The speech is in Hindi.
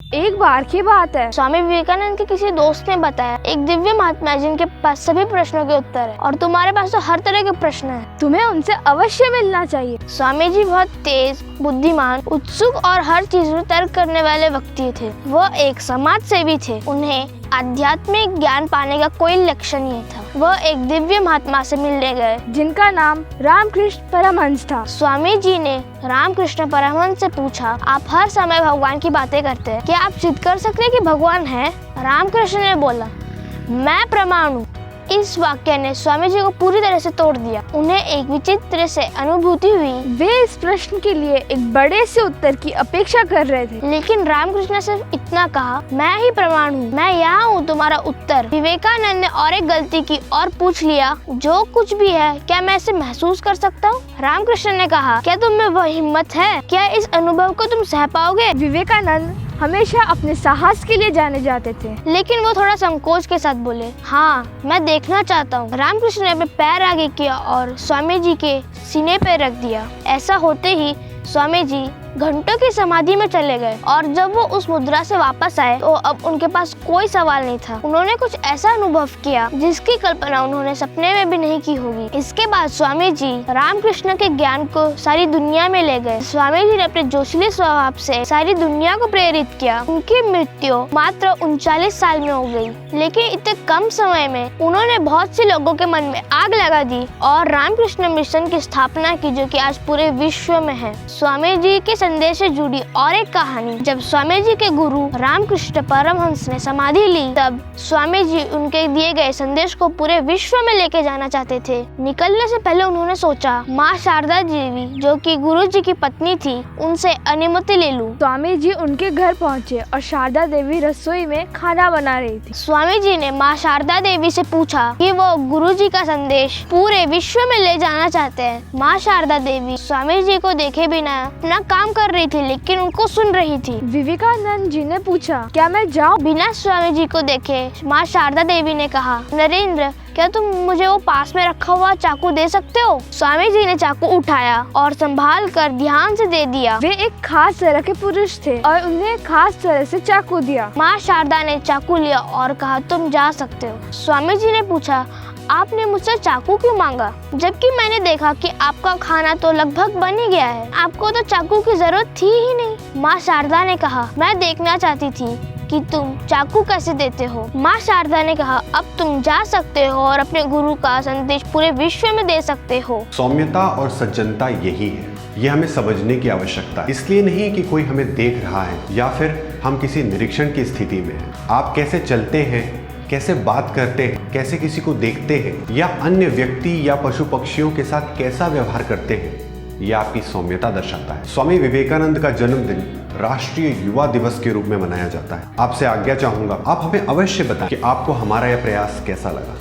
एक बार की बात है, स्वामी विवेकानंद के किसी दोस्त ने बताया एक दिव्य महात्मा है जिनके पास सभी प्रश्नों के उत्तर है और तुम्हारे पास तो हर तरह के प्रश्न हैं। तुम्हें उनसे अवश्य मिलना चाहिए। स्वामी जी बहुत तेज, बुद्धिमान, उत्सुक और हर चीज में तर्क करने वाले व्यक्ति थे। वह एक समाज सेवी थे। उन्हें आध्यात्मिक ज्ञान पाने का कोई लक्ष्य नहीं था। वह एक दिव्य महात्मा से मिलने गए जिनका नाम रामकृष्ण परमहंस था। स्वामी जी ने रामकृष्ण परमहंस से पूछा, आप हर समय भगवान की बातें करते हैं, क्या आप सिद्ध कर सकते हैं कि भगवान है? रामकृष्ण ने बोला, मैं प्रमाण हूँ। इस वाक्य ने स्वामी जी को पूरी तरह से तोड़ दिया। उन्हें एक विचित्र से अनुभूति हुई। वे इस प्रश्न के लिए एक बड़े से उत्तर की अपेक्षा कर रहे थे, लेकिन रामकृष्ण ने सिर्फ इतना कहा, मैं ही प्रमाण हूँ, मैं यहाँ हूँ तुम्हारा उत्तर। विवेकानंद ने और एक गलती की और पूछ लिया, जो कुछ भी है क्या मैं इसे महसूस कर सकता हूँ? रामकृष्ण ने कहा, क्या तुम में वह हिम्मत है? क्या इस अनुभव को तुम सह पाओगे? विवेकानंद हमेशा अपने साहस के लिए जाने जाते थे, लेकिन वो थोड़ा संकोच के साथ बोले, हाँ मैं देखना चाहता हूँ। रामकृष्ण ने अपने पैर आगे किया और स्वामी जी के सीने पे रख दिया। ऐसा होते ही स्वामी जी घंटों की समाधि में चले गए और जब वो उस मुद्रा से वापस आए तो अब उनके पास कोई सवाल नहीं था। उन्होंने कुछ ऐसा अनुभव किया जिसकी कल्पना उन्होंने सपने में भी नहीं की होगी। इसके बाद स्वामी जी रामकृष्ण के ज्ञान को सारी दुनिया में ले गए। स्वामी जी ने अपने जोशीले स्वभाव से सारी दुनिया को प्रेरित किया। उनकी मृत्यु मात्र 39 साल में हो गई, लेकिन इतने कम समय में उन्होंने बहुत से लोगों के मन में आग लगा दी और रामकृष्ण मिशन की स्थापना की, जो कि आज पूरे विश्व में है। स्वामी जी के संदेश से जुड़ी और एक कहानी, जब स्वामी जी के गुरु रामकृष्ण परमहंस ने समाधि ली, तब स्वामी जी उनके दिए गए संदेश को पूरे विश्व में लेके जाना चाहते थे। निकलने से पहले उन्होंने सोचा, माँ शारदा देवी जो कि गुरु जी की पत्नी थी, उनसे अनुमति ले लूं। स्वामी जी उनके घर पहुँचे और शारदा देवी रसोई में खाना बना रही थी। स्वामी जी ने माँ शारदा देवी से पूछा कि वो गुरु जी का संदेश पूरे विश्व में ले जाना चाहते हैं। माँ शारदा देवी स्वामी जी को देखे बिना अपना काम कर रही थी, लेकिन उनको सुन रही थी। विवेकानंद जी ने पूछा, क्या मैं जाऊं? बिना स्वामी जी को देखे माँ शारदा देवी ने कहा, नरेंद्र क्या तुम मुझे वो पास में रखा हुआ चाकू दे सकते हो? स्वामी जी ने चाकू उठाया और संभाल कर ध्यान से दे दिया। वे एक खास तरह के पुरुष थे और उन्हें खास तरह से चाकू दिया। माँ शारदा ने चाकू लिया और कहा, तुम जा सकते हो। स्वामी जी ने पूछा, आपने मुझसे चाकू क्यों मांगा, जबकि मैंने देखा कि आपका खाना तो लगभग बन ही गया है, आपको तो चाकू की जरूरत थी ही नहीं। माँ शारदा ने कहा, मैं देखना चाहती थी कि तुम चाकू कैसे देते हो। माँ शारदा ने कहा, अब तुम जा सकते हो और अपने गुरु का संदेश पूरे विश्व में दे सकते हो। सौम्यता और सज्जनता यही है, ये हमें समझने की आवश्यकता है। इसलिए नहीं कि कोई हमें देख रहा है या फिर हम किसी निरीक्षण की स्थिति में हैं। आप कैसे चलते हैं, कैसे बात करते हैं, कैसे किसी को देखते हैं या अन्य व्यक्ति या पशु पक्षियों के साथ कैसा व्यवहार करते हैं, यह आपकी सौम्यता दर्शाता है। स्वामी विवेकानंद का जन्मदिन राष्ट्रीय युवा दिवस के रूप में मनाया जाता है। आपसे आज्ञा चाहूंगा, आप हमें अवश्य बताएं कि आपको हमारा यह प्रयास कैसा लगा।